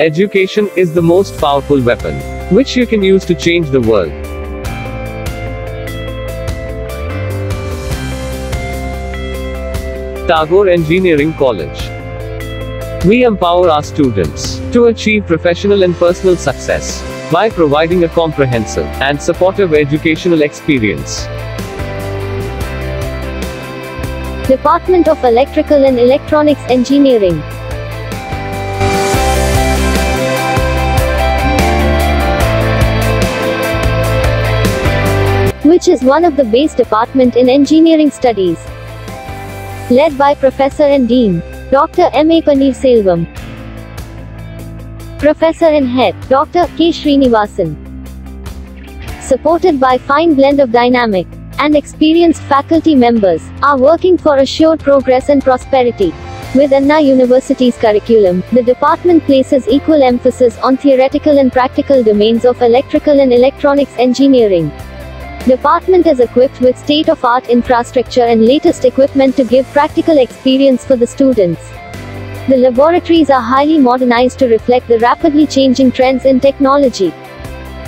Education is the most powerful weapon, which you can use to change the world. Tagore Engineering College. We empower our students to achieve professional and personal success by providing a comprehensive and supportive educational experience. Department of Electrical and Electronics Engineering. Which is one of the base department in engineering studies. Led by Professor and Dean, Dr. M.A. Paneerselvam. Professor and Head, Dr. K. Srinivasan. Supported by fine blend of dynamic and experienced faculty members, are working for assured progress and prosperity. With Anna University's curriculum, the department places equal emphasis on theoretical and practical domains of electrical and electronics engineering. Department is equipped with state-of-art infrastructure and latest equipment to give practical experience for the students. The laboratories are highly modernized to reflect the rapidly changing trends in technology.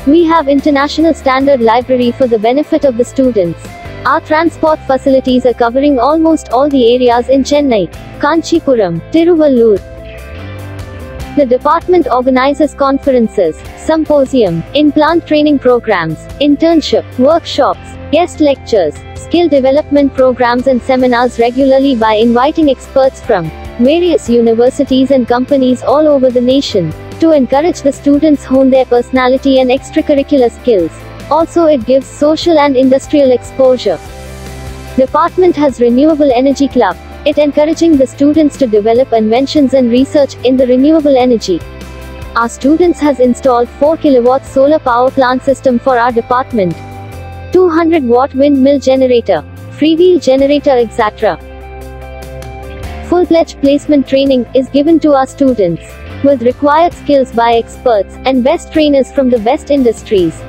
We have international standard library for the benefit of the students. Our transport facilities are covering almost all the areas in Chennai, Kanchipuram, Tiruvallur. The department organizes conferences, symposium, in-plant training programs, internship, workshops, guest lectures, skill development programs and seminars regularly by inviting experts from various universities and companies all over the nation to encourage the students hone their personality and extracurricular skills. Also, it gives social and industrial exposure. Department has Renewable Energy Club. It encouraging the students to develop inventions and research in the renewable energy. Our students has installed 4 kW solar power plant system for our department, 200 watt windmill generator, freewheel generator, etc. Full-fledged placement training is given to our students, with required skills by experts and best trainers from the best industries.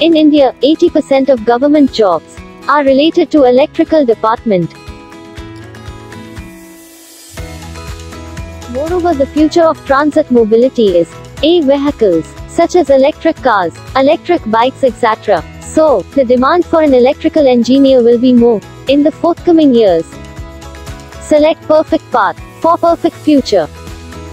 In India, 80% of government jobs are related to electrical department. Moreover, the future of transit mobility is vehicles, such as electric cars, electric bikes, etc. So, the demand for an electrical engineer will be more in the forthcoming years. Select perfect path for perfect future.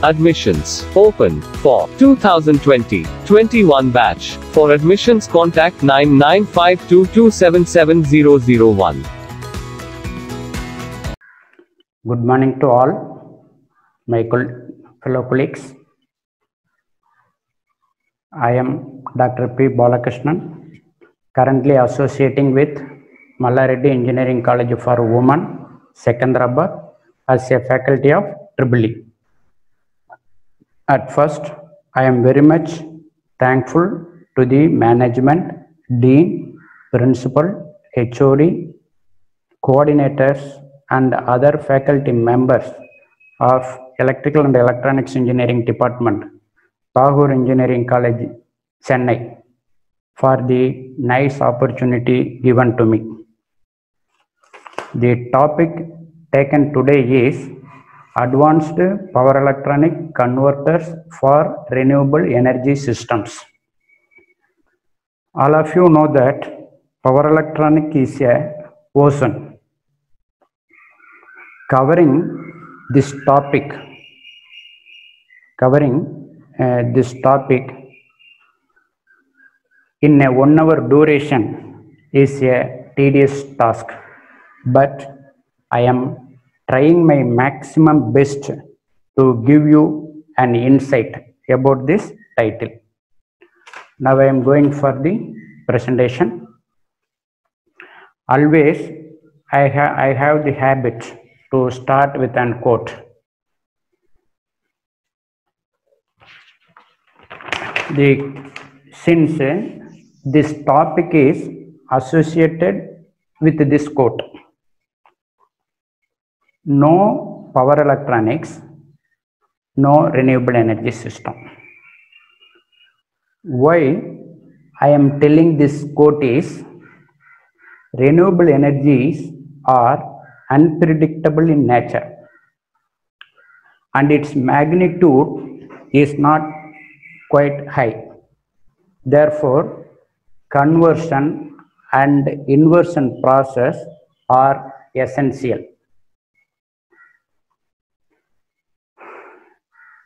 Admissions open for 2020-21 batch. For admissions, contact 9952277001. Good morning to all my fellow colleagues. I am Dr. P. Balakrishnan, currently associating with Mallareddy Engineering College for Women, Secunderabad, as a faculty of EEE. At first, I am very much thankful to the management, dean, principal, HOD, coordinators, and other faculty members of Electrical and Electronics Engineering Department, Tagore Engineering College, Chennai, for the nice opportunity given to me. The topic taken today is Advanced Power Electronic Converters for Renewable Energy Systems. All of you know that power electronic is a ocean. Covering this topic in a 1 hour duration is a tedious task, but I am trying my maximum best to give you an insight about this title. Now I am going for the presentation. Always I have the habit to start with an quote. Since this topic is associated with this quote, no power electronics, no renewable energy system. Why I am telling this quote is, renewable energies are unpredictable in nature. and its magnitude is not quite high. Therefore, conversion and inversion process are essential.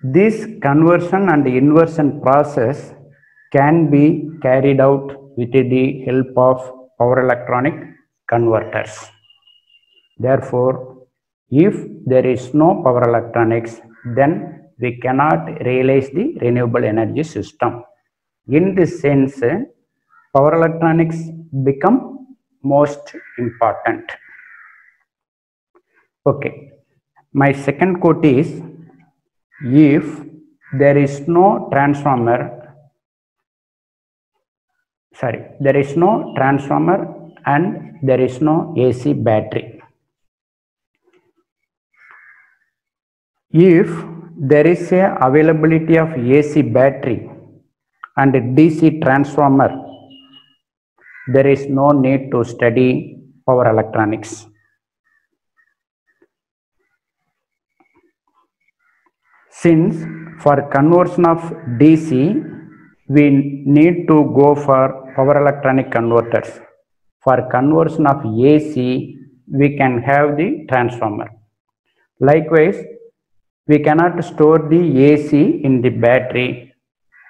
This conversion and inversion process can be carried out with the help of power electronic converters. Therefore, if there is no power electronics, then we cannot realize the renewable energy system. In this sense, power electronics become most important. Okay, my second quote is, if there is no transformer and there is no AC battery. If there is a availability of AC battery and a DC transformer, there is no need to study power electronics. Since for conversion of DC, we need to go for power electronic converters. For conversion of AC, we can have the transformer. Likewise, we cannot store the AC in the battery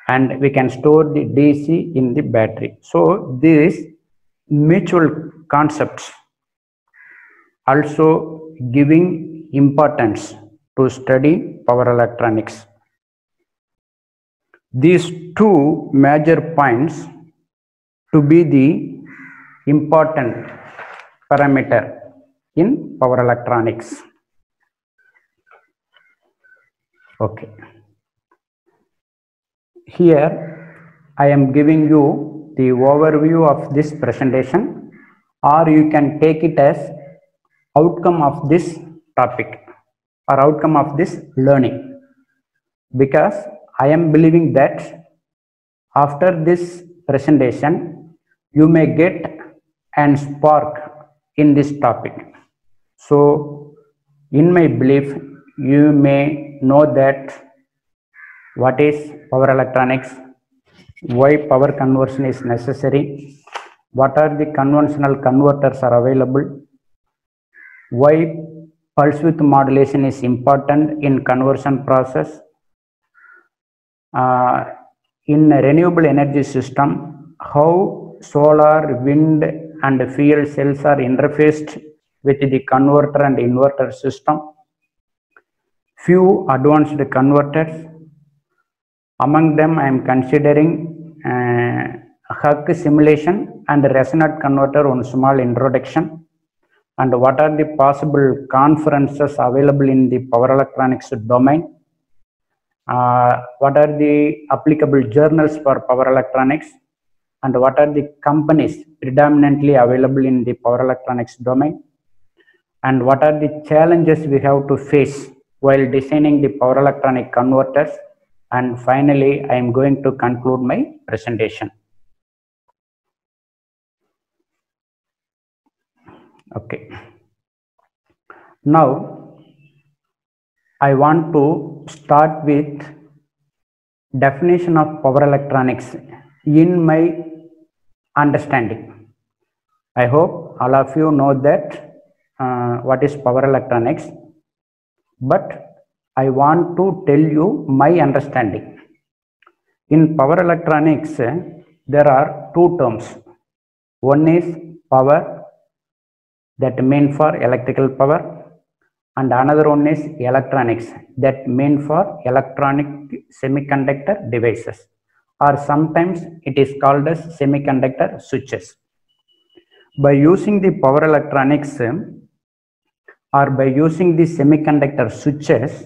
and we can store the DC in the battery. So these mutual concepts also giving importance to study power electronics. These two major points to be the important parameter in power electronics. Okay. Here I am giving you the overview of this presentation, or you can take it as outcome of this topic or outcome of this learning, because I am believing that after this presentation you may get an spark in this topic. So in my belief, you may know that what is power electronics, why power conversion is necessary, what are the conventional converters are available, why pulse width modulation is important in conversion process. In a renewable energy system, how solar, wind and fuel cells are interfaced with the converter and inverter system. Few advanced converters. Among them, I am considering Huck simulation and resonant converter on small introduction. And what are the possible conferences available in the power electronics domain? What are the applicable journals for power electronics, and what are the companies predominantly available in the power electronics domain, and what are the challenges we have to face while designing the power electronic converters. And finally, I am going to conclude my presentation. Okay. Now, I want to start with definition of power electronics in my understanding. I hope all of you know that what is power electronics, but I want to tell you my understanding. In power electronics, there are two terms. One is power, that mean for electrical power, and another one is electronics, that mean for electronic semiconductor devices, or sometimes it is called as semiconductor switches. By using the power electronics or by using the semiconductor switches,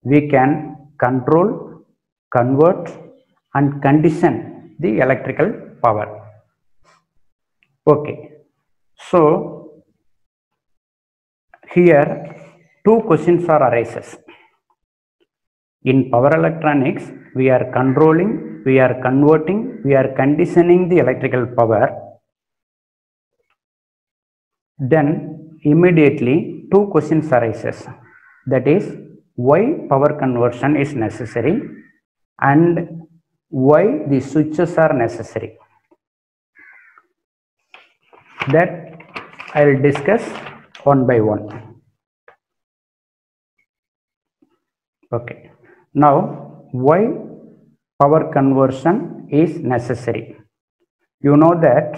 we can control, convert and condition the electrical power. Okay, so here two questions are arises. In power electronics, we are controlling, we are converting, we are conditioning the electrical power. Then immediately two questions arises. That is, why power conversion is necessary and why the switches are necessary. That I will discuss one by one. Okay. Now, why power conversion is necessary? You know that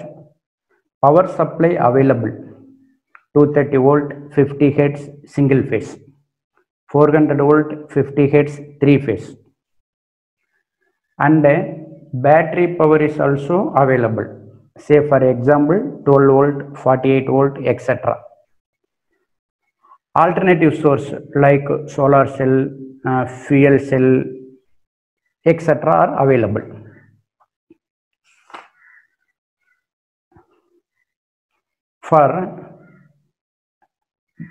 power supply available 230 volt 50 hertz single phase, 400 volt 50 hertz 3 phase, and battery power is also available, say for example 12 volt 48 volt etc. Alternative source like solar cell, fuel cell etc. are available. For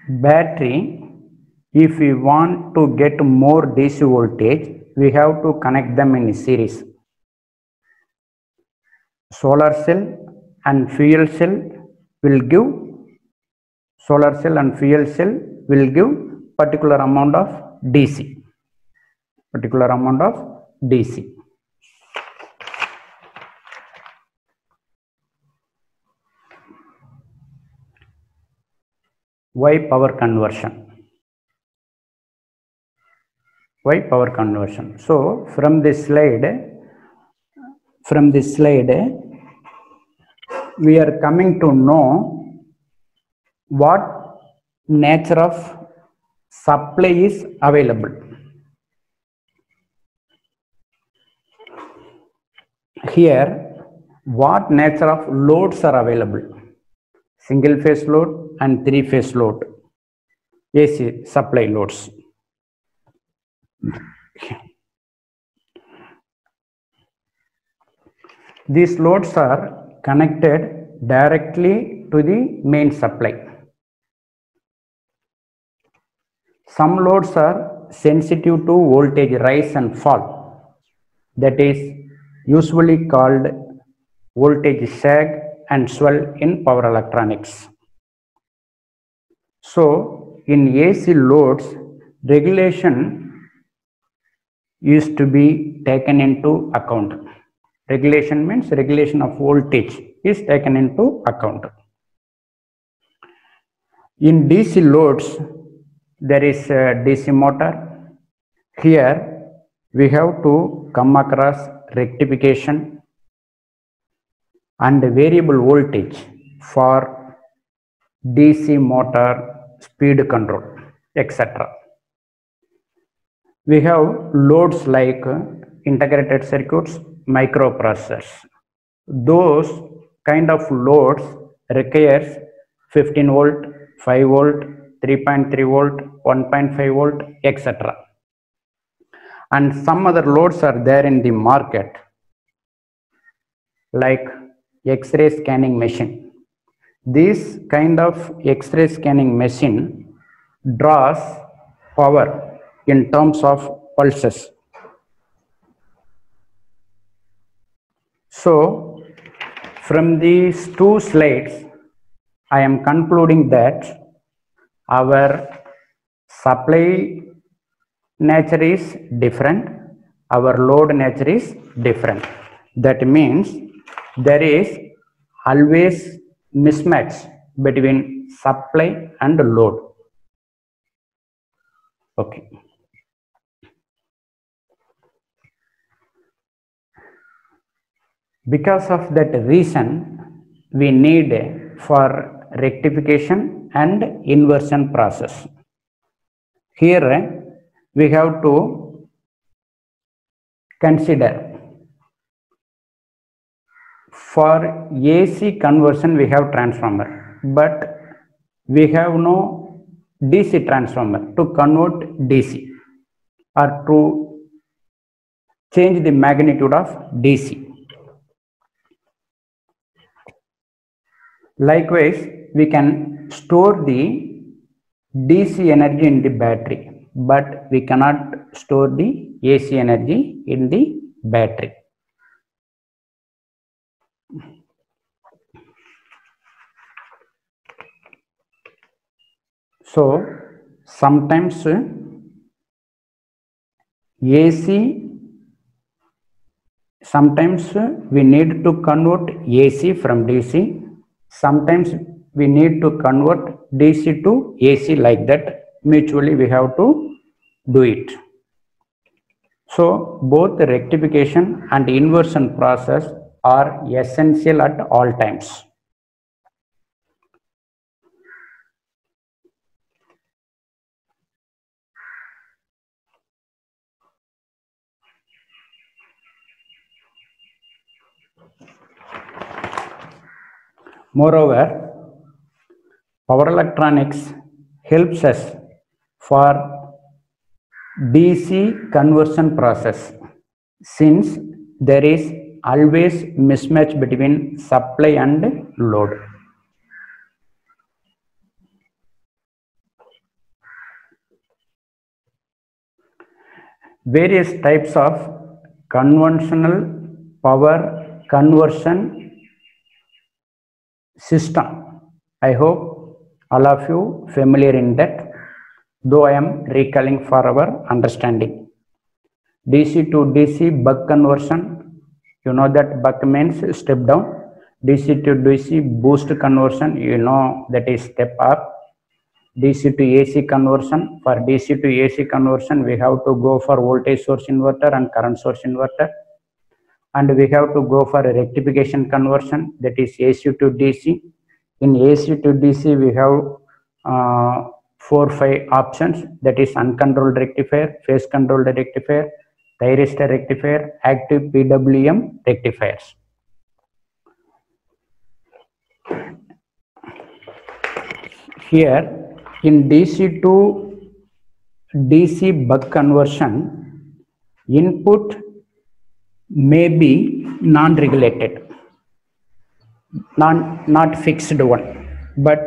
battery, if we want to get more DC voltage, we have to connect them in series. Solar cell and fuel cell will give particular amount of DC. Why power conversion? So from this slide we are coming to know what nature of supply is available. Here, what nature of loads are available? Single phase load and 3-phase load, AC supply loads. These loads are connected directly to the main supply. Some loads are sensitive to voltage rise and fall, that is usually called voltage sag and swell in power electronics. So in AC loads, regulation is to be taken into account. Regulation means regulation of voltage is taken into account. In DC loads, there is a DC motor. Here we have to come across rectification and variable voltage for DC motor speed control, etc. We have loads like integrated circuits, microprocessors. Those kind of loads requires 15 volt, 5 volt, 3.3 volt, 1.5 volt, etc. And some other loads are there in the market, like X-ray scanning machine. This kind of X-ray scanning machine draws power in terms of pulses. So from these two slides, I am concluding that our supply nature is different, our load nature is different. That means there is always mismatch between supply and load. Okay. Because of that reason, we need for rectification and inversion process. Here we have to consider, for AC conversion we have transformer, but we have no DC transformer to convert DC or to change the magnitude of DC. Likewise, we can store the DC energy in the battery, but we cannot store the AC energy in the battery. So sometimes AC, sometimes we need to convert AC from DC. Sometimes we need to convert DC to AC, like that. Mutually we have to do it. So both the rectification and inversion process are essential at all times. Moreover, power electronics helps us for DC conversion process, since there is always mismatch between supply and load. Various types of conventional power conversion system. I hope all of you familiar in that, though I am recalling for our understanding. DC to DC buck conversion, you know that buck means step down. DC to DC boost conversion, you know that is step up. DC to AC conversion, for DC to AC conversion we have to go for voltage source inverter and current source inverter, and we have to go for a rectification conversion, that is AC to DC. In AC to DC we have 4-5 options, that is uncontrolled rectifier, phase controlled rectifier, thyristor rectifier, active PWM rectifiers. Here in DC to DC buck conversion, input may be non-regulated, not fixed one, but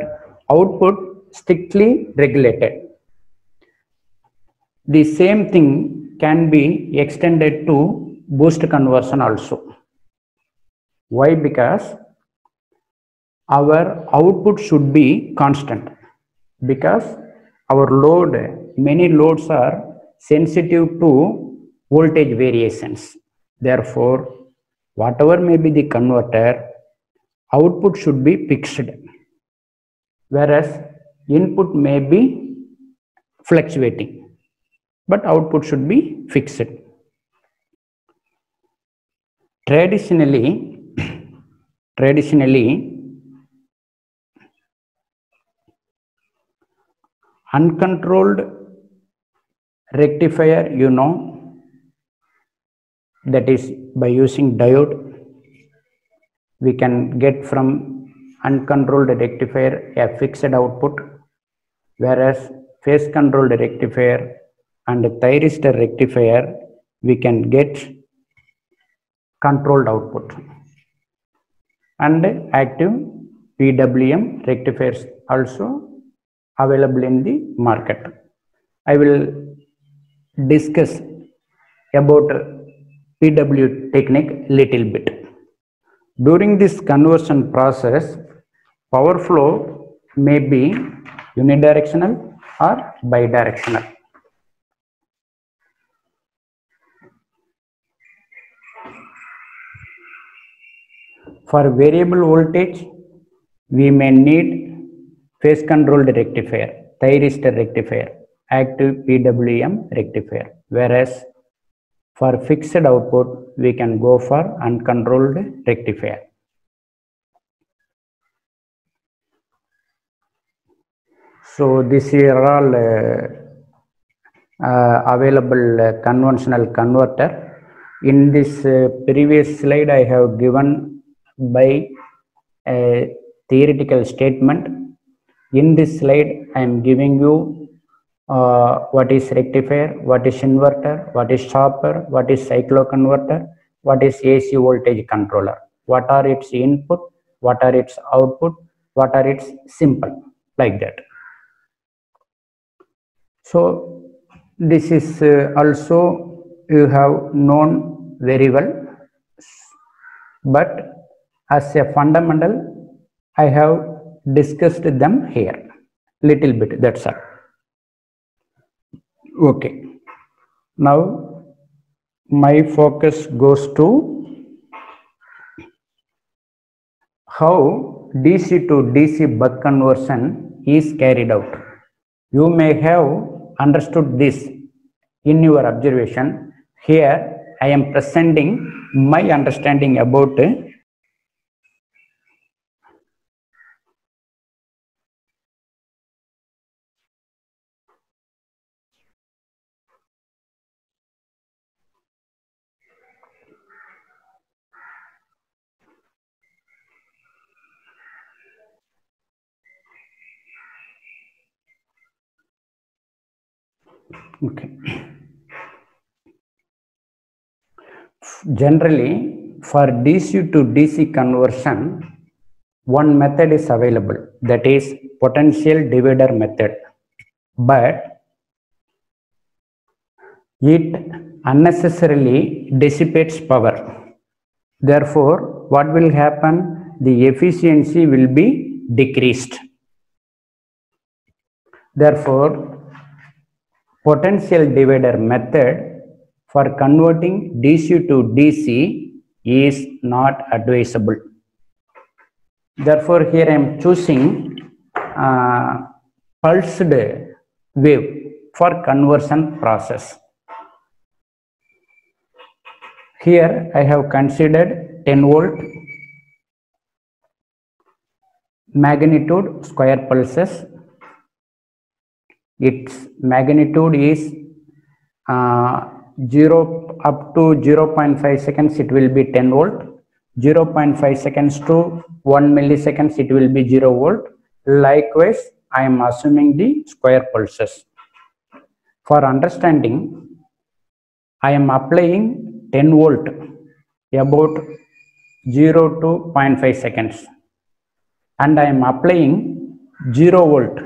output strictly regulated. The same thing can be extended to boost conversion also. Why? Because our output should be constant, because our load, many loads are sensitive to voltage variations. Therefore, whatever may be the converter, output should be fixed, whereas input may be fluctuating, but output should be fixed. Traditionally, uncontrolled rectifier, you know, that is by using diode, we can get from uncontrolled rectifier a fixed output, whereas phase controlled rectifier and thyristor rectifier we can get controlled output, and active PWM rectifiers also available in the market. I will discuss about PW technique little bit. During this conversion process, power flow may be unidirectional or bidirectional. For variable voltage, we may need phase controlled rectifier, thyristor rectifier, active PWM rectifier, whereas for fixed output we can go for uncontrolled rectifier. So this are all available conventional converter. In this previous slide I have given by a theoretical statement. In this slide I am giving you what is rectifier, what is inverter, what is stopper, what is cycloconverter, what is AC voltage controller, what are its input, what are its output, what are its symbol, like that. So this is also you have known very well, but as a fundamental I have discussed them here little bit, that's all. Okay, now my focus goes to how DC to DC buck conversion is carried out. You may have understood this in your observation. Here I am presenting my understanding about okay. Generally, for DC to DC conversion, one method is available, that is potential divider method, but it unnecessarily dissipates power. Therefore, what will happen? The efficiency will be decreased. Therefore, potential divider method for converting DC to DC is not advisable. Therefore, here I am choosing pulsed wave for conversion process. Here I have considered 10 volt magnitude square pulses. Its magnitude is 0 up to 0.5 seconds it will be 10 volt, 0.5 seconds to 1 milliseconds it will be 0 volt. Likewise, I am assuming the square pulses. For understanding, I am applying 10 volt about 0 to 0.5 seconds and I am applying 0 volt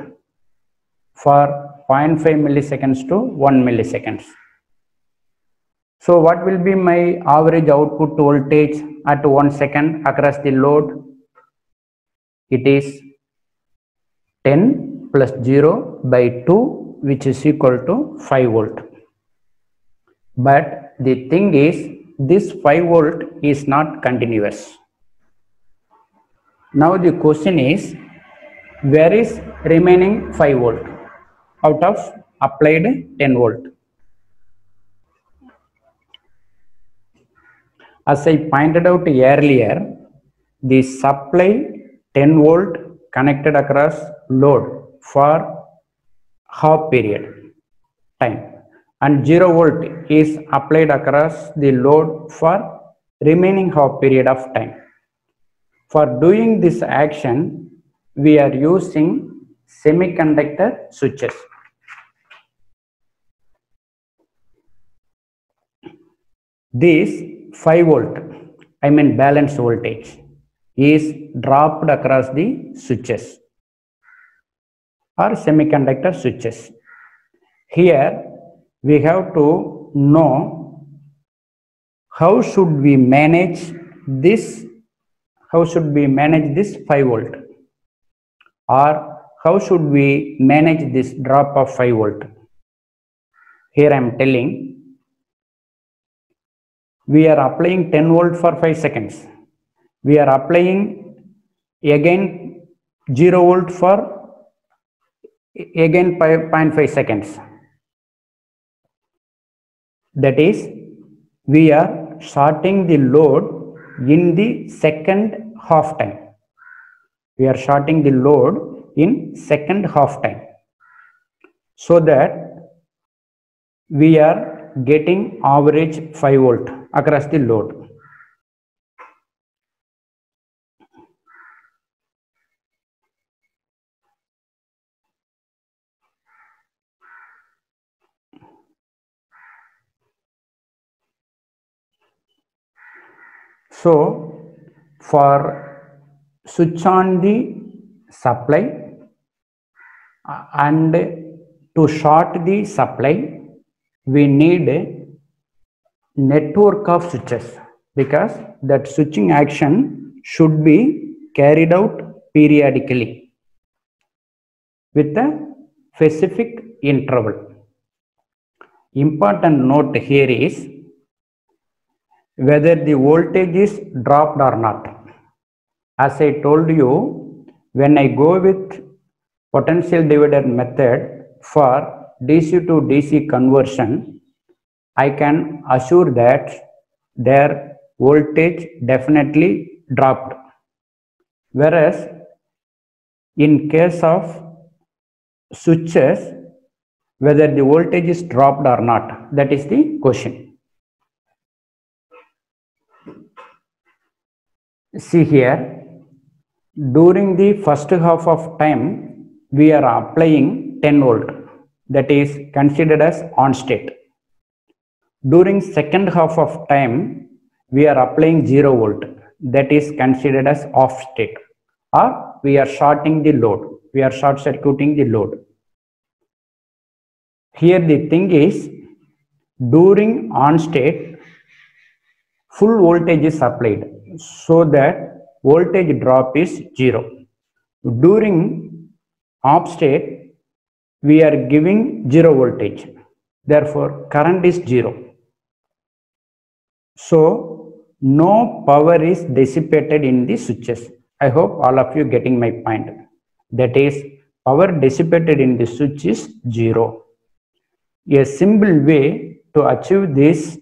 for 0.5 milliseconds to 1 milliseconds. So what will be my average output voltage at 1 second across the load? It is 10 plus 0 by 2, which is equal to 5 volt. But the thing is, this 5 volt is not continuous. Now the question is, where is remaining 5 volt out of applied 10 volt? As I pointed out earlier, the supply 10 volt connected across load for half period time and 0 volt is applied across the load for remaining half period of time. For doing this action, we are using semiconductor switches. This 5 volt, I mean balance voltage, is dropped across the switches or semiconductor switches. Here we have to know how should we manage this, 5 volt, or how should we manage this drop of 5 volt. Here I am telling, we are applying 10 volt for 5 seconds. We are applying again 0 volt for again 0.5 seconds. That is, we are shorting the load in the second half time. We are shorting the load in second half time, so that we are getting average 5 volt across the load. So for switch on the supply and to short the supply, we need a network of switches, because that switching action should be carried out periodically with a specific interval. Important note here is, whether the voltage is dropped or not. As I told you, when I go with potential divider method for DC to DC conversion, I can assure that their voltage definitely dropped. Whereas in case of switches, whether the voltage is dropped or not, that is the question. See here, during the first half of time, we are applying 10 volt, that is considered as on state. During second half of time, we are applying 0 volt, that is considered as off state, or we are shorting the load, we are short circuiting the load. Here the thing is, during on state, full voltage is applied, so that voltage drop is 0. During off state, we are giving 0 voltage, therefore current is 0. So no power is dissipated in the switches. I hope all of you getting my point. That is, power dissipated in the switch is 0. A simple way to achieve this,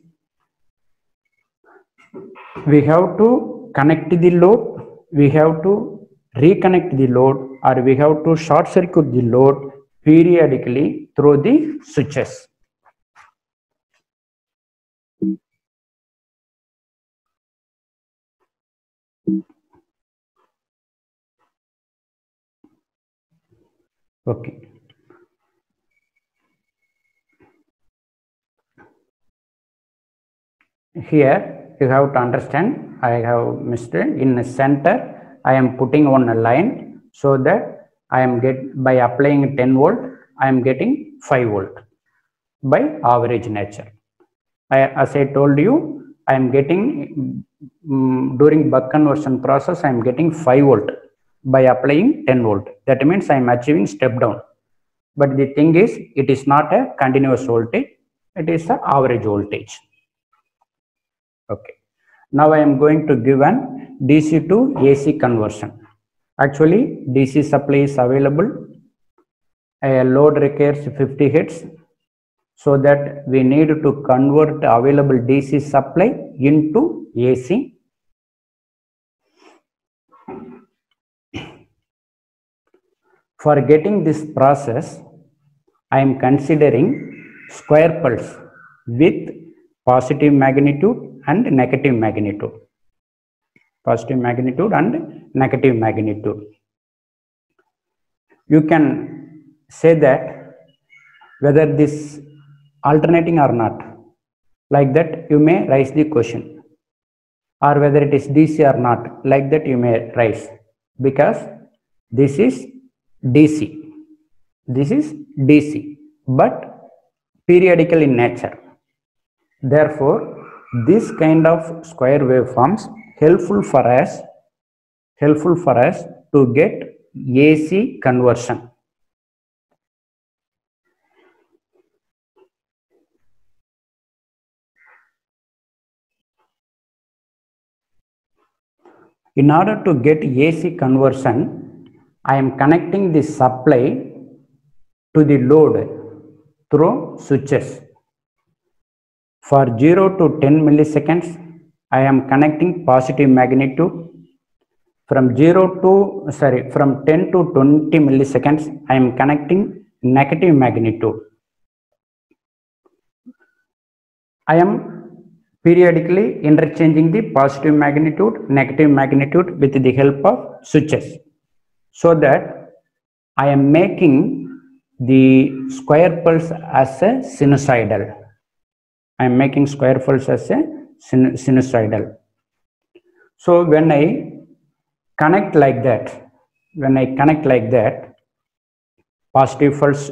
we have to connect the load, we have to reconnect the load, or we have to short circuit the load periodically through the switches. Okay. Here you have to understand, I have missed it. In the center, I am putting on a line, so that I am by applying 10 volt, I am getting 5 volt by average nature. As I told you, I am getting during buck conversion process, I am getting 5 volt by applying 10 volt. That means I am achieving step down. But the thing is, it is not a continuous voltage, it is the average voltage. Okay. Now I am going to give an DC to AC conversion. Actually, DC supply is available. A load requires 50 Hz. So that we need to convert available DC supply into AC. For getting this process, I am considering square pulse with positive magnitude and negative magnitude. Positive magnitude and negative magnitude. You can say that whether this alternating or not. Like that you may raise the question. Or whether it is DC or not. Like that you may raise. Because this is DC. This is DC. But periodical in nature. Therefore, this kind of square waveforms helpful for us to get AC conversion. In order to get AC conversion, I am connecting the supply to the load through switches. For 0 to 10 milliseconds, I am connecting positive magnitude. From 10 to 20 milliseconds, I am connecting negative magnitude. I am periodically interchanging the positive magnitude, negative magnitude with the help of switches, so that I am making the square pulse as a sinusoidal. I am making square pulse as a sinusoidal. So when I connect like that, positive pulse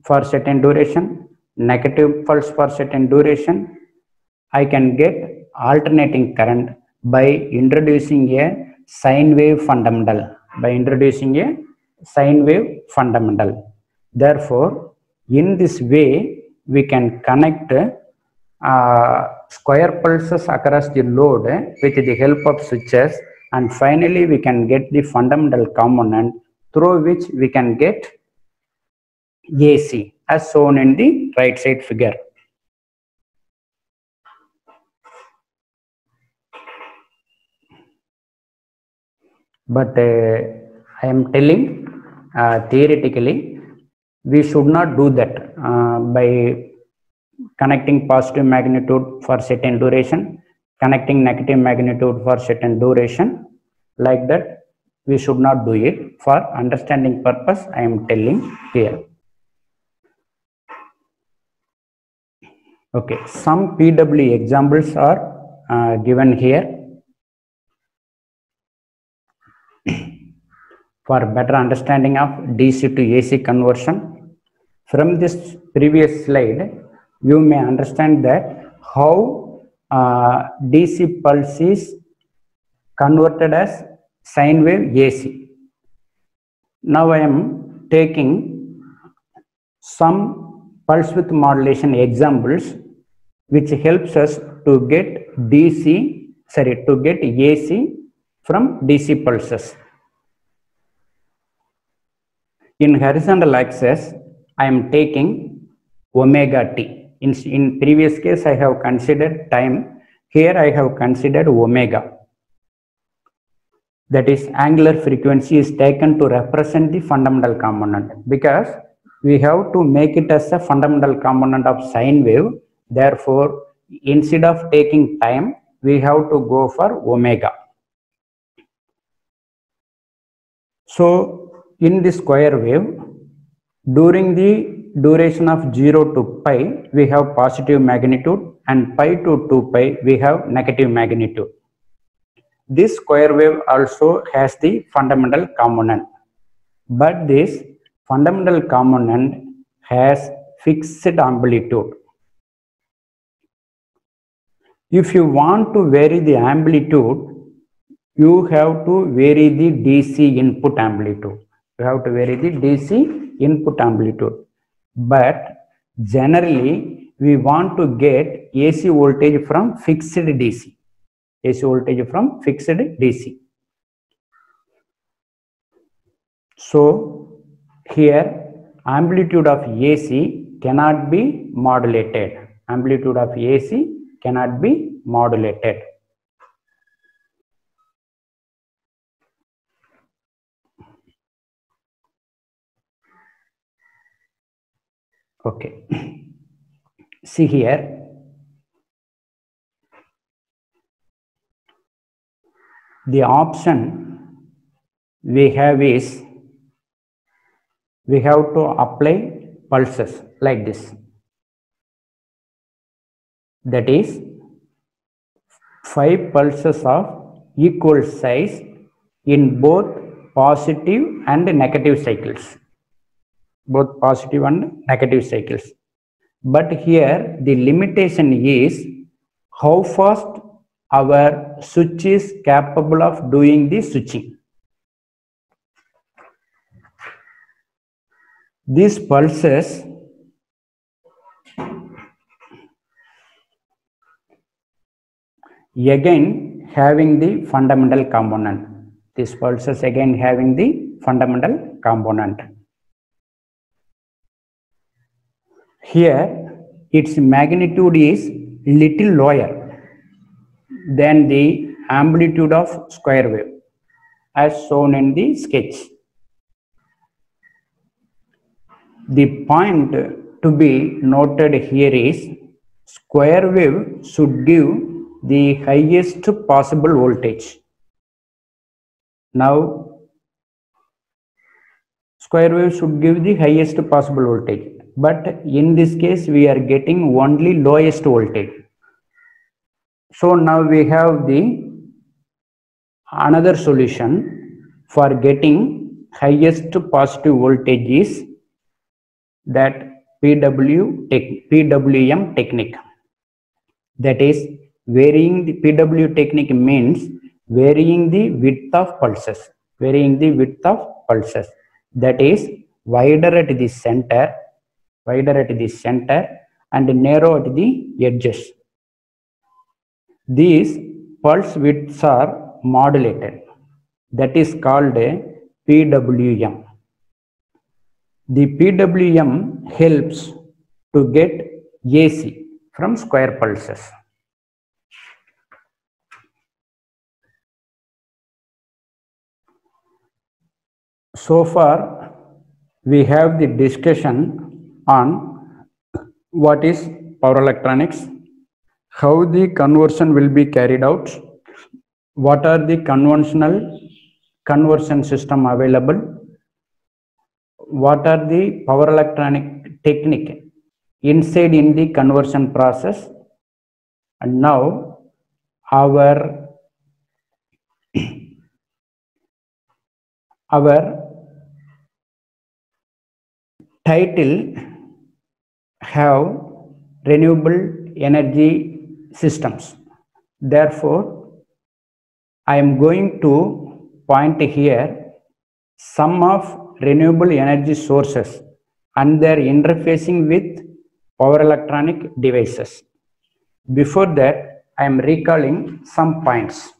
for certain duration, negative pulse for certain duration, I can get alternating current by introducing a sine wave fundamental. Therefore, in this way, we can connect square pulses across the load with the help of switches, and finally we can get the fundamental component through which we can get AC as shown in the right side figure. But I am telling theoretically we should not do that by connecting positive magnitude for certain duration, connecting negative magnitude for certain duration. Like that we should not do it. For understanding purpose I am telling here. Okay, some PW examples are given here for better understanding of DC to AC conversion. From this previous slide you may understand that how DC pulse is converted as sine wave AC. Now I am taking some pulse width modulation examples which helps us to get AC from DC pulses. In horizontal axis I am taking omega t. In previous case I have considered time, here I have considered omega. That is, angular frequency is taken to represent the fundamental component, because we have to make it as a fundamental component of sine wave. Therefore instead of taking time we have to go for omega. So in the square wave, during the duration of 0 to pi we have positive magnitude, and pi to 2 pi we have negative magnitude. This square wave also has the fundamental component, but this fundamental component has fixed amplitude. If you want to vary the amplitude, you have to vary the DC input amplitude. You have to vary the DC input amplitude. But generally we want to get AC voltage from fixed DC. AC voltage from fixed DC. So here amplitude of AC cannot be modulated. Amplitude of AC cannot be modulated. Okay. See here. The option we have is we have to apply pulses like this. That is 5 pulses of equal size in both positive and negative cycles. Both positive and negative cycles. But here the limitation is how fast our switch is capable of doing the switching. These pulses again having the fundamental component. These pulses again having the fundamental component. Here its magnitude is little lower than the amplitude of square wave as shown in the sketch. The point to be noted here is square wave should give the highest possible voltage. Now square wave should give the highest possible voltage, but in this case we are getting only lowest voltage. So now we have the another solution for getting highest positive voltage is that PWM technique. That is, varying the PW technique means varying the width of pulses. Varying the width of pulses. That is, wider at the center and narrow at the edges. These pulse widths are modulated. That is called a PWM. The PWM helps to get AC from square pulses. So far, we have the discussion on what is power electronics, how the conversion will be carried out, what are the conventional conversion system available, what are the power electronic technique inside in the conversion process, and now our title have renewable energy systems. Therefore, I am going to point here some of renewable energy sources and their interfacing with power electronic devices. Before that, I am recalling some points.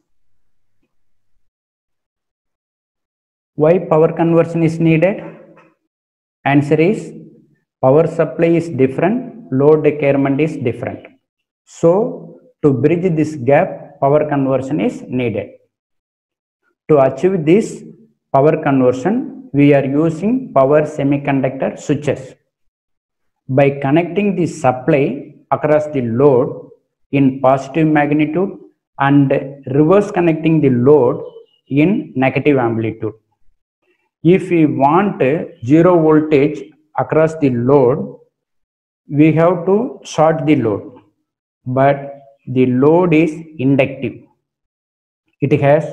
Why power conversion is needed? Answer is power supply is different, load requirement is different. So, to bridge this gap, power conversion is needed. To achieve this power conversion, we are using power semiconductor switches. By connecting the supply across the load in positive magnitude and reverse connecting the load in negative amplitude. If we want zero voltage across the load, we have to short the load, but the load is inductive. It has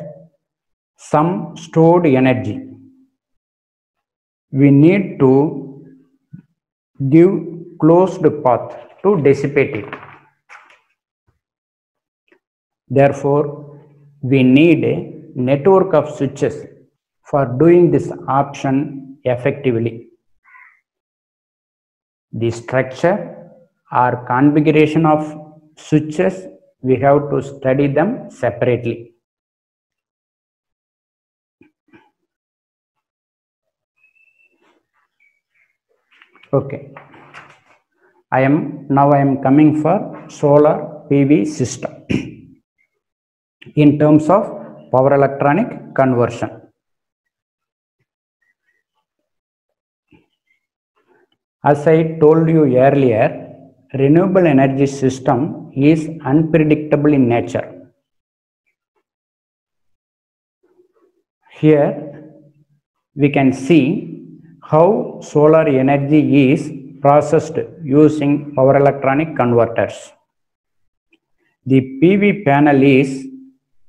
some stored energy. We need to give closed path to dissipate it. Therefore, we need a network of switches for doing this option effectively. The structure or configuration of switches, we have to study them separately. Okay. I am coming for solar PV system in terms of power electronic conversion. As I told you earlier, renewable energy system is unpredictable in nature. Here we can see how solar energy is processed using power electronic converters. The PV panel is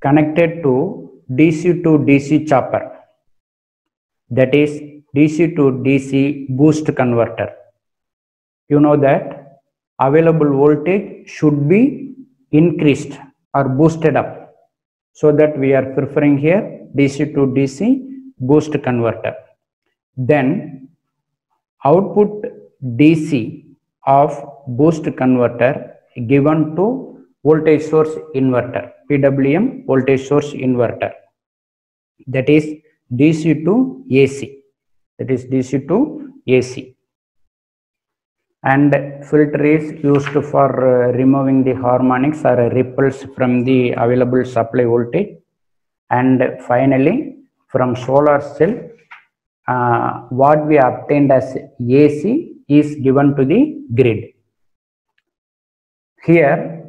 connected to DC to DC chopper, that is DC to DC boost converter. You know that available voltage should be increased or boosted up, so that we are preferring here DC to DC boost converter. Then output DC of boost converter given to voltage source inverter, PWM voltage source inverter, that is DC to AC, that is DC to AC. And filter is used for removing the harmonics or ripples from the available supply voltage. And finally, from solar cell, what we obtained as AC is given to the grid. Here,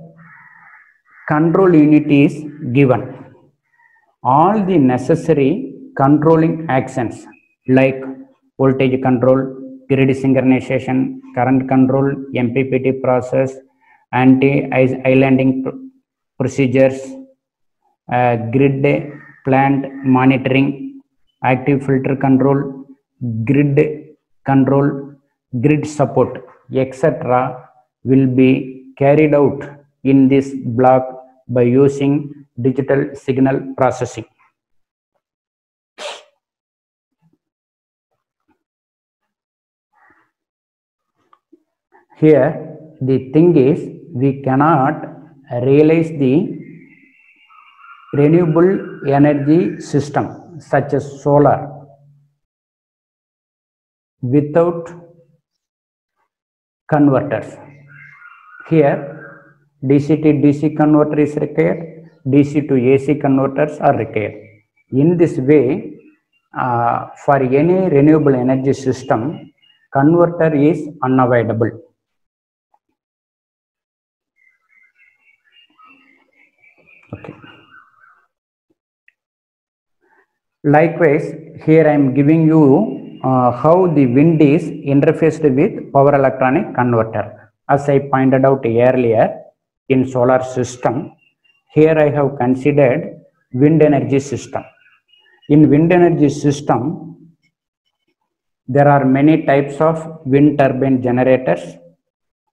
control unit is given. All the necessary controlling actions like voltage control, grid synchronization, current control, MPPT process, anti-islanding procedures, grid plant monitoring, active filter control, grid control, grid support, etc. will be carried out in this block by using digital signal processing. Here the thing is, we cannot realize the renewable energy system such as solar without converters. Here DC to DC converter is required, DC to AC converters are required. In this way, for any renewable energy system, converter is unavoidable. Okay. Likewise, here I am giving you how the wind is interfaced with power electronic converter. As I pointed out earlier, in solar system, here I have considered wind energy system. In wind energy system, there are many types of wind turbine generators.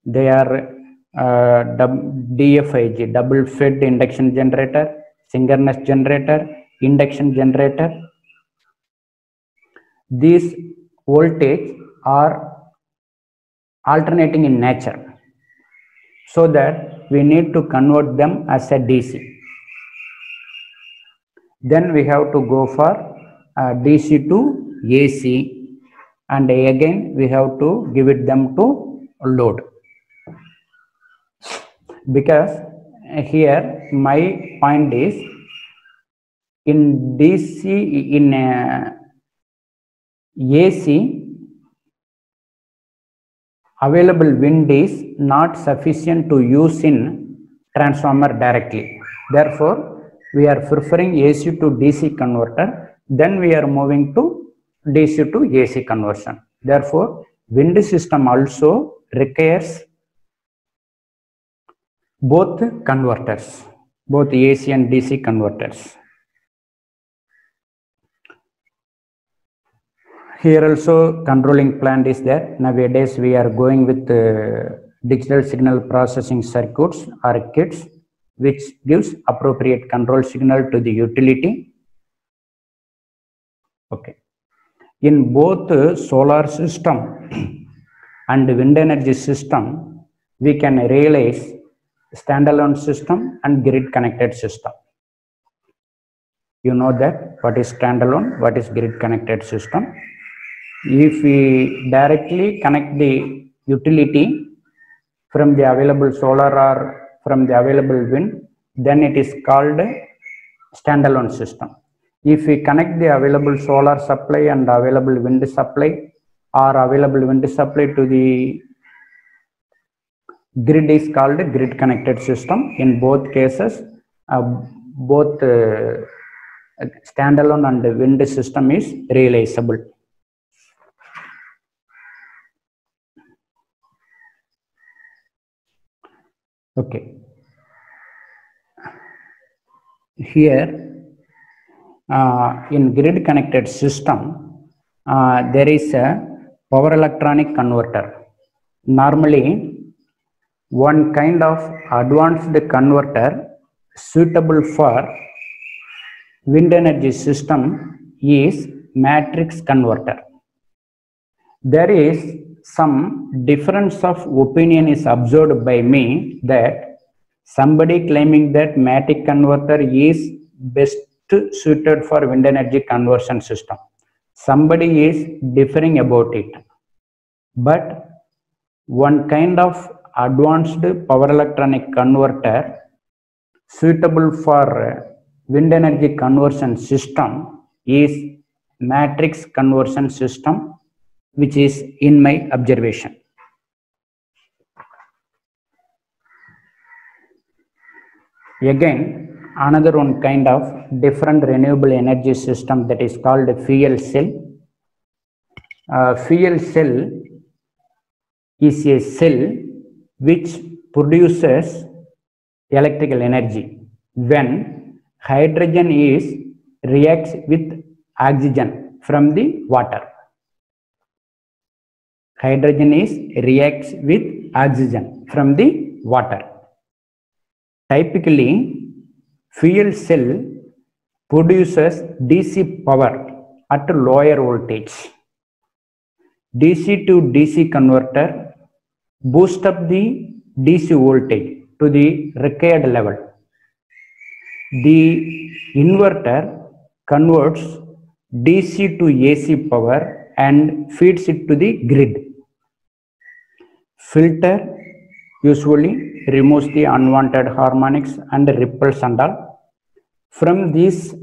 They are DFIG, double fed induction generator, synchronous generator, induction generator. These voltage are alternating in nature, so that we need to convert them as a DC. Then we have to go for DC to AC, and again we have to give it them to load. Because here my point is, in DC, in AC, available wind is not sufficient to use in transformer directly. Therefore, we are preferring AC to DC converter. Then we are moving to DC to AC conversion. Therefore, wind system also requires both converters, both AC and DC converters. Here also controlling plant is there. Nowadays we are going with digital signal processing circuits or kits, which gives appropriate control signal to the utility. Okay. In both solar system and wind energy system, we can realize standalone system and grid connected system. You know that what is standalone, what is grid connected system. If we directly connect the utility from the available solar or from the available wind, then it is called standalone system. If we connect the available solar supply and available wind supply, or available wind supply to the grid, is called grid connected system. In both cases, both standalone and wind system is realizable. Okay. Here, in grid connected system, there is a power electronic converter. Normally, one kind of advanced converter suitable for wind energy system is matrix converter. There is some difference of opinion is observed by me, that somebody claiming that matrix converter is best suited for wind energy conversion system. Somebody is differing about it. But one kind of advanced power electronic converter suitable for wind energy conversion system is matrix conversion system, which is in my observation. Again, another one kind of different renewable energy system, that is called fuel cell. Fuel cell is a cell which produces electrical energy when hydrogen reacts with oxygen from the water. Hydrogen reacts with oxygen from the water. Typically, fuel cell produces DC power at lower voltage. DC to DC converter boosts up the DC voltage to the required level. the inverter converts DC to AC power and feeds it to the grid. Filter usually removes the unwanted harmonics and ripples and all. From this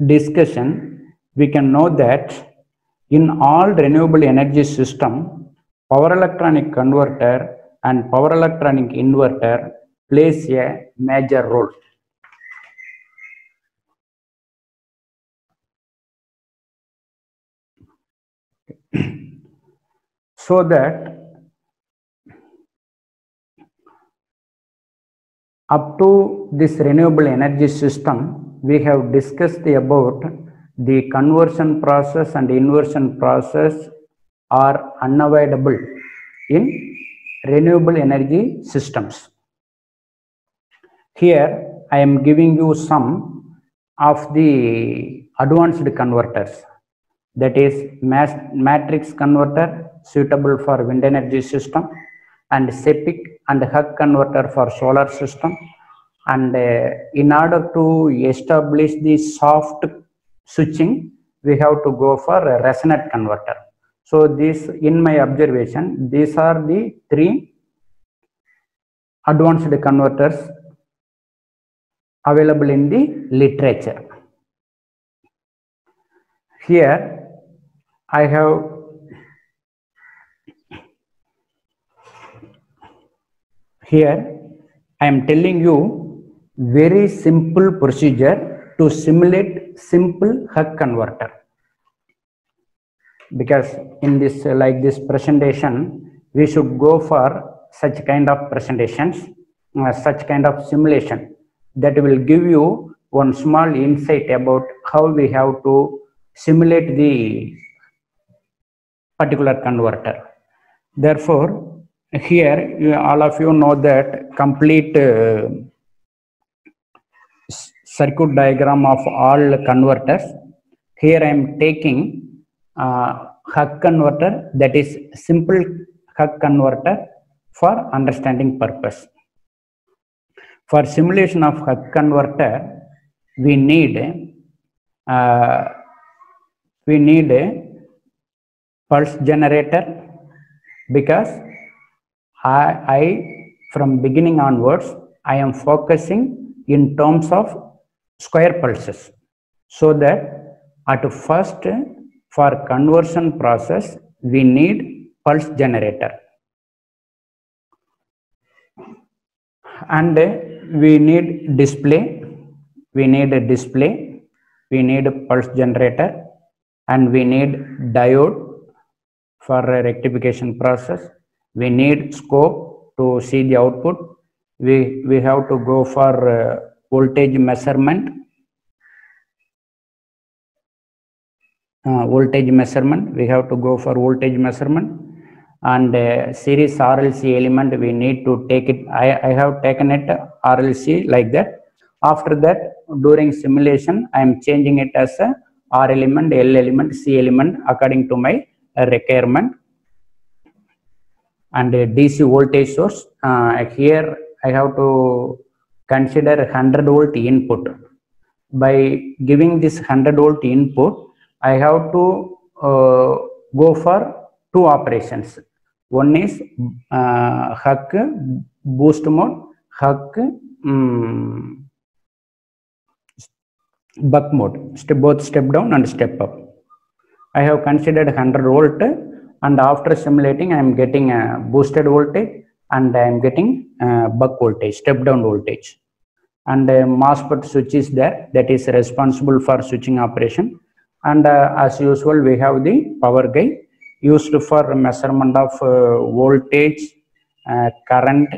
discussion, we can know that in all renewable energy system, power electronic converter and power electronic inverter plays a major role. So that up to this renewable energy system, we have discussed about the conversion process and inversion process are unavoidable in renewable energy systems. Here I am giving you some of the advanced converters, that is matrix converter suitable for wind energy system, and SEPIC and Huck converter for solar system. And in order to establish the soft switching, we have to go for a resonant converter. So this, in my observation, these are the three advanced converters available in the literature. Here I am telling you very simple procedure to simulate simple Huck converter, because in this this presentation we should go for such kind of presentations, such kind of simulation that will give you one small insight about how we have to simulate the particular converter. Therefore, here all of you know that complete circuit diagram of all converters. Here I am taking Huck converter, that is simple Huck converter, for understanding purpose. For simulation of Huck converter, we need a pulse generator, because I from beginning onwards I am focusing in terms of square pulses, so that at first for conversion process we need pulse generator, and we need display, we need a display, we need a pulse generator, and we need diode for a rectification process. We need scope to see the output. We have to go for voltage measurement. We have to go for voltage measurement, and series RLC element we need to take it. I have taken it RLC like that. After that, during simulation, I am changing it as a R element, L element, C element according to my requirement. And a DC voltage source, here I have to consider 100 volt input. By giving this 100 volt input, I have to go for two operations. One is Huck boost mode, Huck buck mode, both step down and step up. I have considered 100 volt, and after simulating I am getting a boosted voltage, and I am getting buck voltage, step down voltage. And MOSFET switch is there, that is responsible for switching operation. And as usual, we have the power guide used for measurement of voltage, current,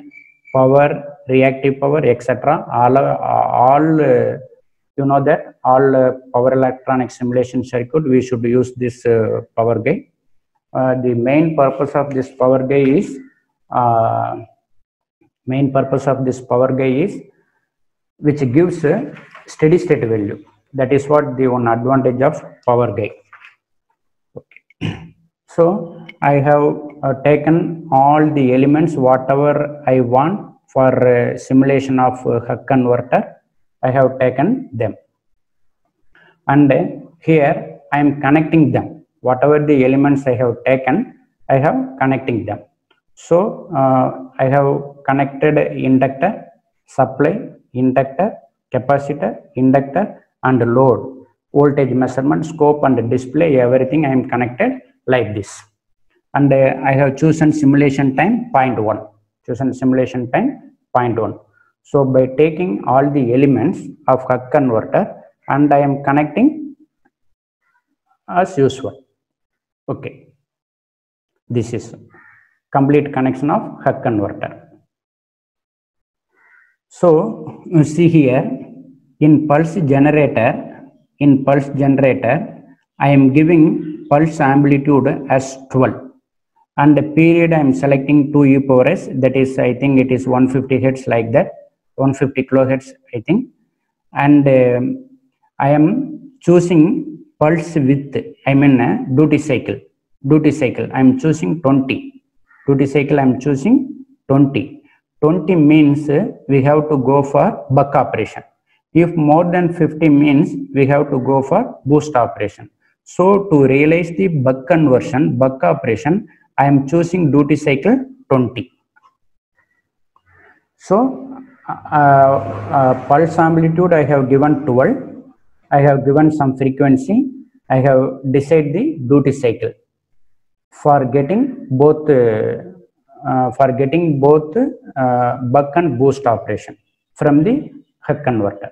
power, reactive power, etc. All you know that all power electronic simulation circuit we should use this power guide. The main purpose of this power guide is which gives a steady state value. That is what the one advantage of power guide. Okay. So I have taken all the elements whatever I want for simulation of Huck converter, I have taken them. And here I am connecting them. Whatever the elements I have taken, I have connecting them. So I have connected inductor, supply, inductor, capacitor, inductor, and load, voltage measurement, scope, and display, everything I am connected like this. And I have chosen simulation time 0.1. Chosen simulation time 0.1. So by taking all the elements of Huck converter, and I am connecting as usual. Okay. This is complete connection of Huck converter. So you see here in pulse generator, I am giving pulse amplitude as 12. And the period I am selecting 2 e power s, that is, I think it is 150 hertz, like that, 150 kilohertz, I think. And I am choosing pulse width, I mean duty cycle. I am choosing 20. Duty cycle I am choosing 20. 20 means we have to go for buck operation. If more than 50 means we have to go for boost operation. So to realize the buck conversion, buck operation, I am choosing duty cycle 20. So pulse amplitude I have given 12. I have given some frequency. I have decided the duty cycle for getting both buck and boost operation from the Huck converter.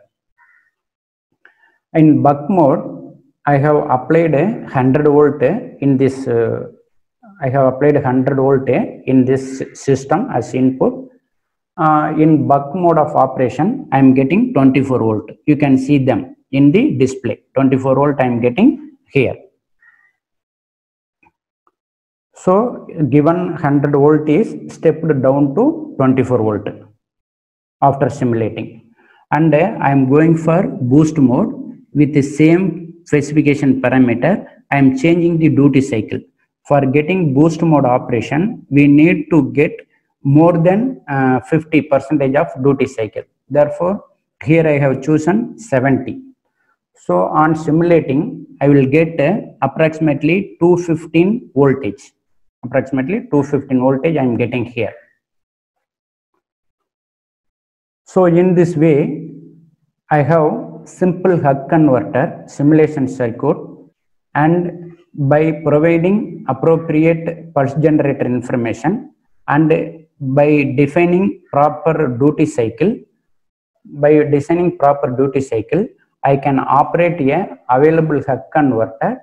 In buck mode, I have applied 100 volt in this. I have applied 100 volt in this system as input. In buck mode of operation, I am getting 24 volt. You can see them in the display. 24 volt I am getting here. So given 100 volt is stepped down to 24 volt after simulating. And I am going for boost mode with the same specification parameter. I am changing the duty cycle. For getting boost mode operation, we need to get more than 50% of duty cycle. Therefore, here I have chosen 70. So on simulating, I will get approximately 215 voltage. Approximately 215 voltage I am getting here. So in this way, I have simple Huck converter simulation circuit, and by providing appropriate pulse generator information and by defining proper duty cycle, I can operate a available Huck converter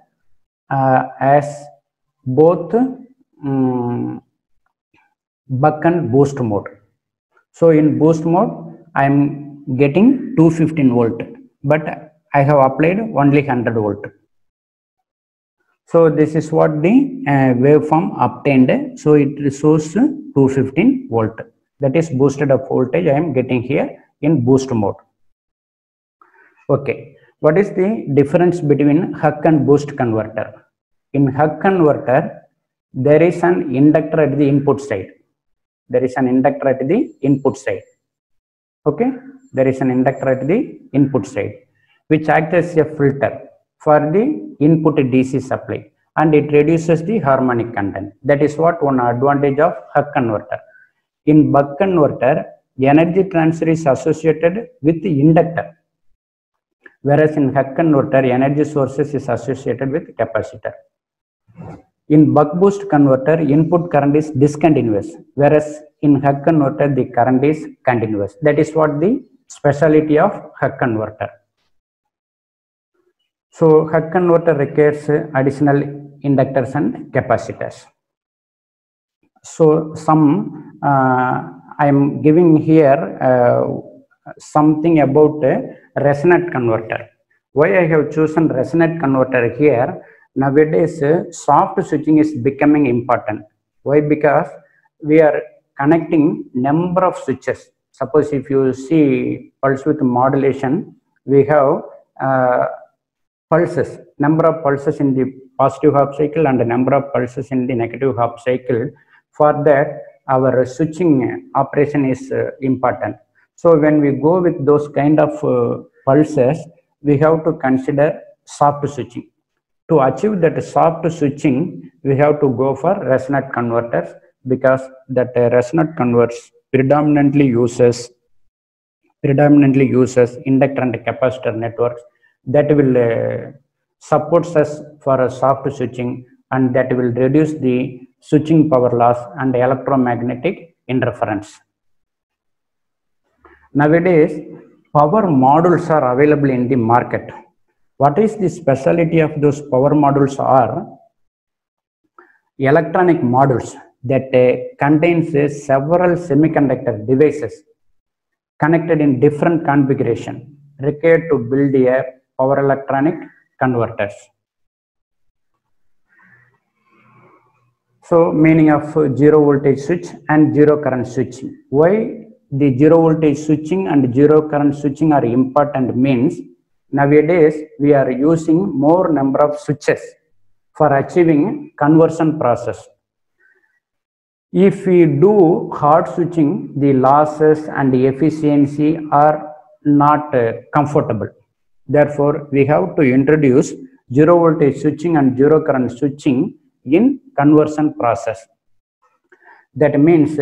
as both buck and boost mode. So in boost mode, I am getting 215 volt, but I have applied only 100 volt. So this is what the waveform obtained. So it shows 215 volt. That is boosted up voltage I am getting here in boost mode. Okay. What is the difference between Huck and boost converter? In Huck converter, there is an inductor at the input side. Okay. There is an inductor at the input side, which acts as a filter for the input DC supply, and it reduces the harmonic content. That is what one advantage of Huck converter. In buck converter, energy transfer is associated with the inductor, whereas in Huck converter, energy sources is associated with capacitor. In buck boost converter, input current is discontinuous, whereas in Huck converter, the current is continuous. That is what the speciality of Huck converter. So Huck converter requires additional inductors and capacitors. So some I am giving here something about resonant converter. Why I have chosen resonant converter here? Nowadays, soft switching is becoming important. Why? Because we are connecting number of switches. Suppose if you see pulse width modulation, we have pulses, number of pulses in the positive half cycle and the number of pulses in the negative half cycle. For that, our switching operation is important. So when we go with those kind of pulses, we have to consider soft switching. To achieve that soft switching, we have to go for resonant converters, because that resonant converters predominantly uses inductor and capacitor networks that will supports us for a soft switching, and that will reduce the switching power loss and electromagnetic interference. Nowadays, power modules are available in the market. What is the specialty of those power modules? Are electronic modules that contains several semiconductor devices connected in different configuration required to build a power electronic converters. So meaning of zero voltage switch and zero current switching. Why the zero voltage switching and zero current switching are important means, nowadays we are using more number of switches for achieving conversion process. If we do hard switching, the losses and the efficiency are not comfortable. Therefore, we have to introduce zero voltage switching and zero current switching in conversion process. That means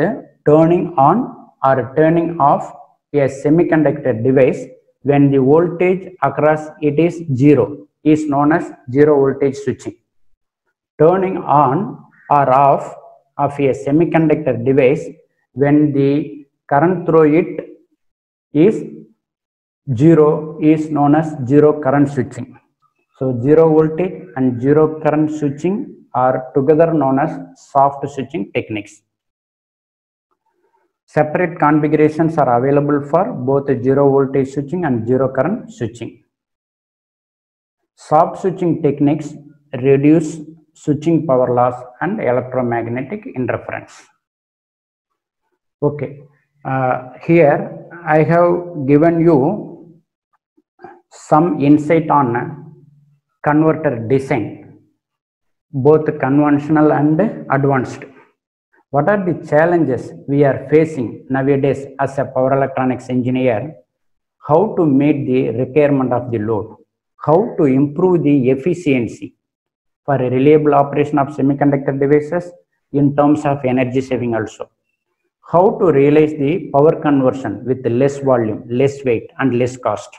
turning on or turning off a semiconductor device when the voltage across it is zero is known as zero voltage switching. Turning on or off of a semiconductor device when the current through it is zero is known as zero current switching. So zero voltage and zero current switching are together known as soft switching techniques. Separate configurations are available for both zero voltage switching and zero current switching. Soft switching techniques reduce switching power loss and electromagnetic interference. Okay, here I have given you some insight on converter design, both conventional and advanced. What are the challenges we are facing nowadays as a power electronics engineer? How to meet the requirement of the load? How to improve the efficiency for a reliable operation of semiconductor devices in terms of energy saving also? How to realize the power conversion with less volume, less weight and less cost?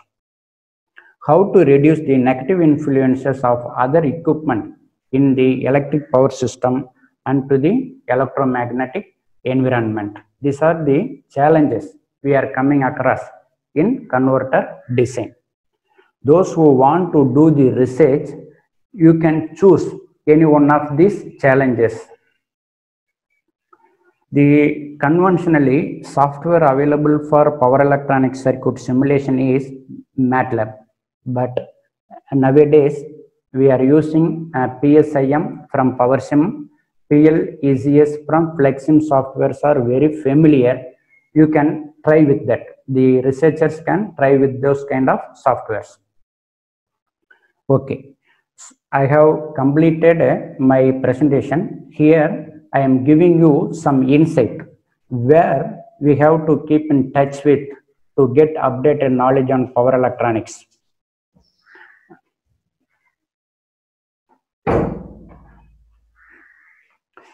How to reduce the negative influences of other equipment in the electric power system and to the electromagnetic environment? These are the challenges we are coming across in converter design. Those who want to do the research, you can choose any one of these challenges. The conventionally software available for power electronic circuit simulation is MATLAB, but nowadays we are using PSIM from PowerSim, PLECS from FlexSim softwares are very familiar. You can try with that. The researchers can try with those kind of softwares. Okay, I have completed my presentation. Here I am giving you some insight where we have to keep in touch with to get updated knowledge on power electronics.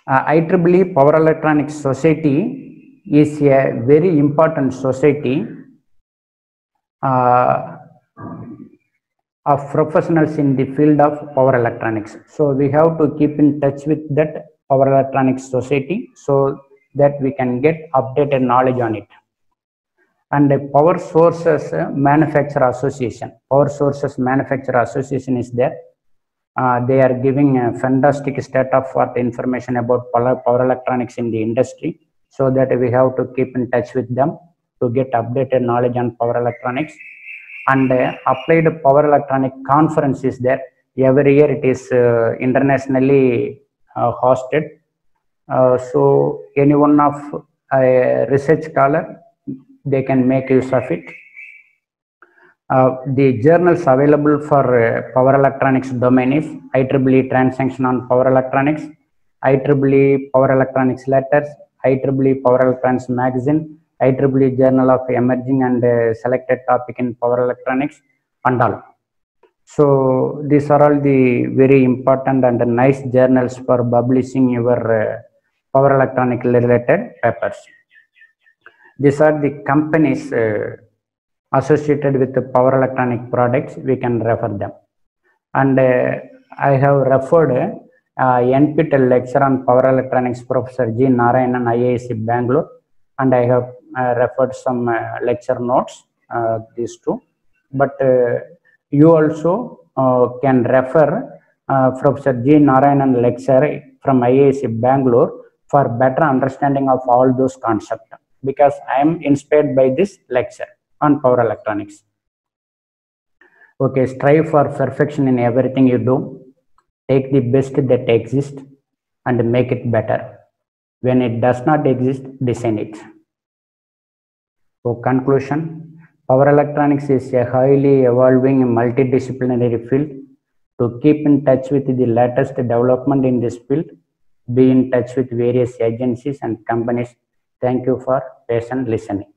IEEE Power Electronics Society is a very important society of professionals in the field of power electronics. So we have to keep in touch with that Power Electronics Society so that we can get updated knowledge on it. And the Power Sources Manufacturer Association. Power Sources Manufacturer Association is there. They are giving a fantastic state-of-art information about power electronics in the industry, so that we have to keep in touch with them to get updated knowledge on power electronics. And Applied Power Electronic Conference is there. Every year it is internationally hosted. So any one of research scholar, they can make use of it. The journals available for power electronics domain is IEEE Transaction on Power Electronics, IEEE Power Electronics Letters, IEEE Power Electronics Magazine, IEEE Journal of Emerging and Selected Topic in Power Electronics and all. So these are all the very important and nice journals for publishing your power electronic related papers. These are the companies associated with the power electronic products. We can refer them. And I have referred NPTEL lecture on power electronics, Professor G. Narayanan, IISc Bangalore, and I have referred some lecture notes, these two. But you also can refer Professor G. Narayanan lecture from IISc Bangalore for better understanding of all those concepts, because I am inspired by this lecture on power electronics. Okay, strive for perfection in everything you do. Take the best that exists and make it better. When it does not exist, design it. So conclusion, power electronics is a highly evolving multidisciplinary field. To keep in touch with the latest development in this field, be in touch with various agencies and companies. Thank you for patient listening.